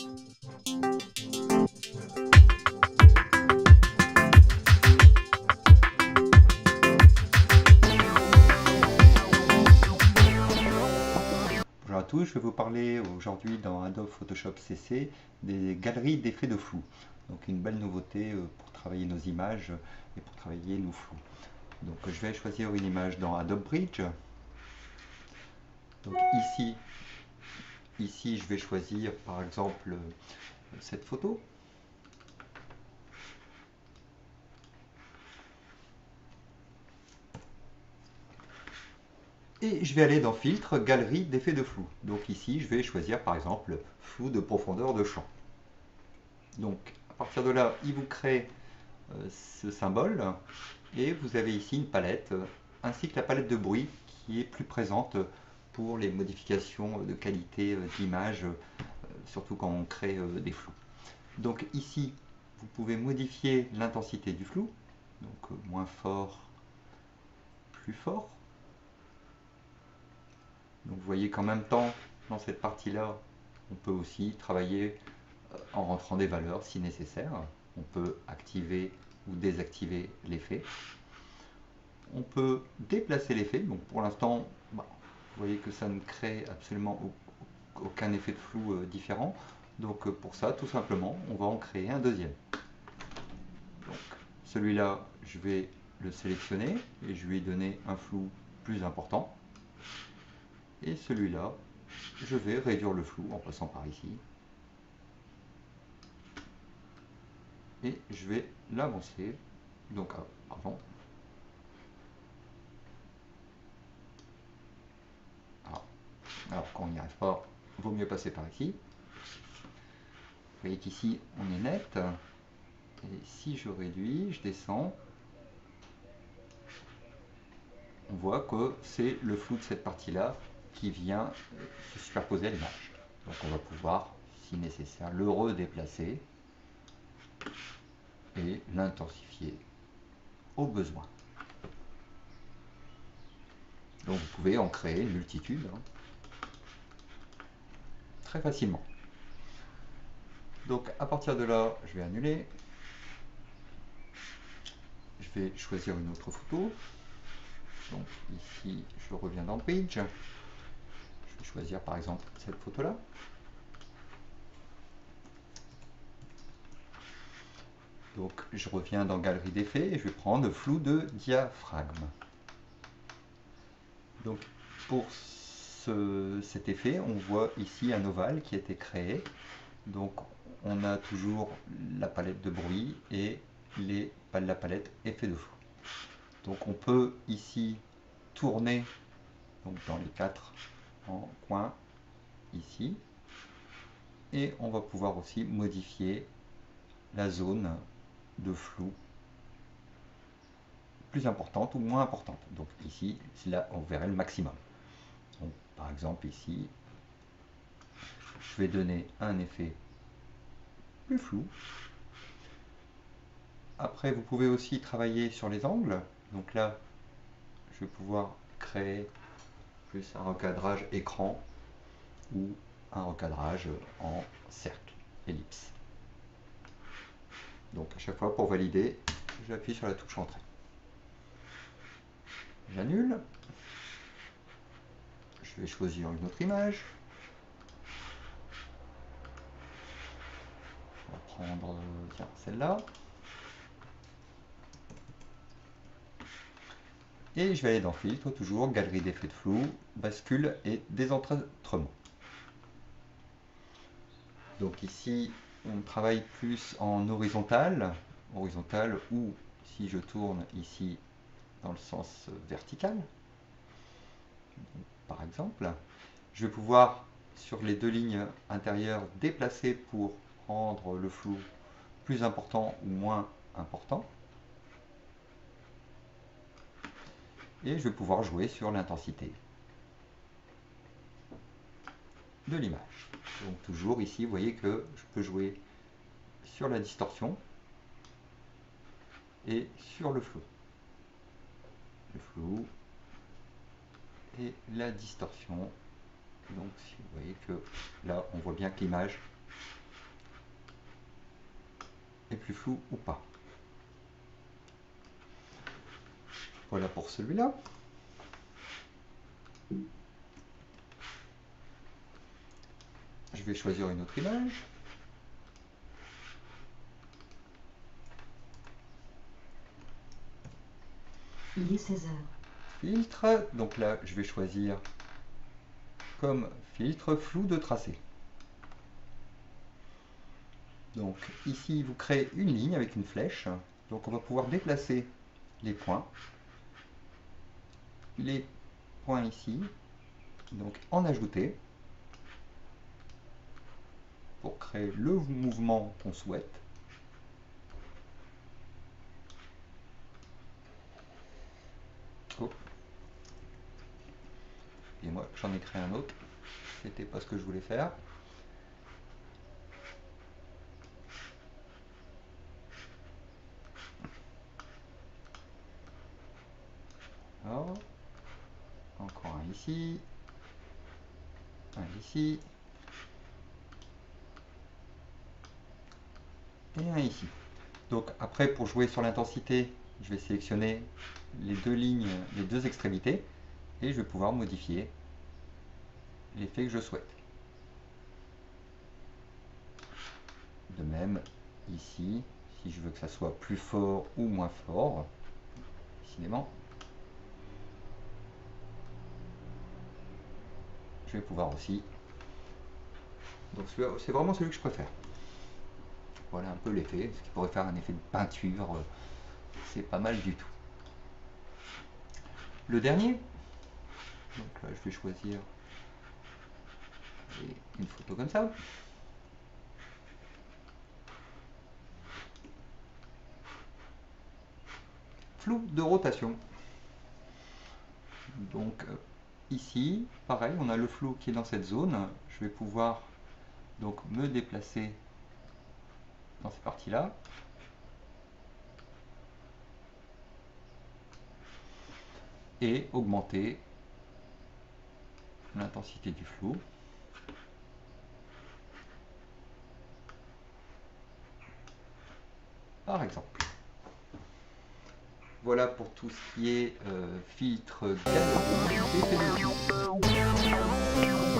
Bonjour à tous, je vais vous parler aujourd'hui dans Adobe Photoshop CC des galeries d'effets de flou. Donc une belle nouveauté pour travailler nos images et pour travailler nos flous. Donc je vais choisir une image dans Adobe Bridge. Donc ici je vais choisir par exemple cette photo. Et je vais aller dans Filtre, Galerie d'effets de flou. Donc ici je vais choisir par exemple flou de profondeur de champ. Donc à partir de là, il vous crée ce symbole et vous avez ici une palette ainsi que la palette de bruit qui est plus présente pour les modifications de qualité d'image, surtout quand on crée des flous. Donc ici, vous pouvez modifier l'intensité du flou, donc moins fort, plus fort. Donc vous voyez qu'en même temps, dans cette partie-là, on peut aussi travailler en rentrant des valeurs si nécessaire. On peut activer ou désactiver l'effet. On peut déplacer l'effet. Donc pour l'instant, vous voyez que ça ne crée absolument aucun effet de flou différent. Donc pour ça, tout simplement, on va en créer un deuxième. Donc celui-là, je vais le sélectionner et je lui donner un flou plus important. Et celui-là, je vais réduire le flou en passant par ici. Et je vais l'avancer. Donc, pardon. Alors, quand on n'y arrive pas, il vaut mieux passer par ici. Vous voyez qu'ici, on est net. Et si je réduis, je descends, on voit que c'est le flou de cette partie-là qui vient se superposer à l'image. Donc on va pouvoir, si nécessaire, le redéplacer et l'intensifier au besoin. Donc vous pouvez en créer une multitude très facilement. Donc à partir de là, je vais annuler. Je vais choisir une autre photo. Donc ici, je reviens dans Bridge. Je vais choisir par exemple cette photo-là. Donc je reviens dans Galerie d'effets et je vais prendre le flou de diaphragme. Donc pour cet effet, on voit ici un ovale qui a été créé. Donc on a toujours la palette de bruit et la palette effet de flou. Donc on peut ici tourner donc dans les 4 en coin ici. Et on va pouvoir aussi modifier la zone de flou plus importante ou moins importante. Donc ici, là, on verrait le maximum. Donc, par exemple, ici, je vais donner un effet plus flou. Après, vous pouvez aussi travailler sur les angles. Donc là, je vais pouvoir créer plus un recadrage écran ou un recadrage en cercle, ellipse. Donc à chaque fois, pour valider, j'appuie sur la touche Entrée. J'annule. Je vais choisir une autre image. On va prendre celle-là. Et je vais aller dans Filtre, toujours, Galerie d'effets de flou, Bascule et Désentraitement. Donc ici, on travaille plus en horizontal ou si je tourne ici dans le sens vertical, par exemple, je vais pouvoir, sur les deux lignes intérieures, déplacer pour rendre le flou plus important ou moins important. Et je vais pouvoir jouer sur l'intensité de l'image. Donc toujours ici, vous voyez que je peux jouer sur la distorsion et sur le flou. Le flou et la distorsion. Donc si vous voyez que là, on voit bien que l'image plus flou ou pas. Voilà pour celui-là. Je vais choisir une autre image. Il est 16 heures. Filtre. Donc là, je vais choisir comme filtre flou de tracé. Donc ici, vous créez une ligne avec une flèche. Donc on va pouvoir déplacer les points. Les points ici. Donc en ajouter. Pour créer le mouvement qu'on souhaite. Oh. Et moi, j'en ai créé un autre. C'était pas ce que je voulais faire. Alors, encore un ici. Un ici. Et un ici. Donc après, pour jouer sur l'intensité, je vais sélectionner les deux lignes, les deux extrémités, et je vais pouvoir modifier l'effet que je souhaite. De même, ici, si je veux que ça soit plus fort ou moins fort, décidément, je vais pouvoir aussi. Donc c'est vraiment celui que je préfère. Voilà un peu l'effet, ce qui pourrait faire un effet de peinture, c'est pas mal du tout. Le dernier, donc là je vais choisir une photo comme ça. Flou de rotation. Donc ici, pareil, on a le flou qui est dans cette zone. Je vais pouvoir donc me déplacer dans ces parties-là. Et augmenter l'intensité du flou. Par exemple. Voilà pour tout ce qui est filtre galerie et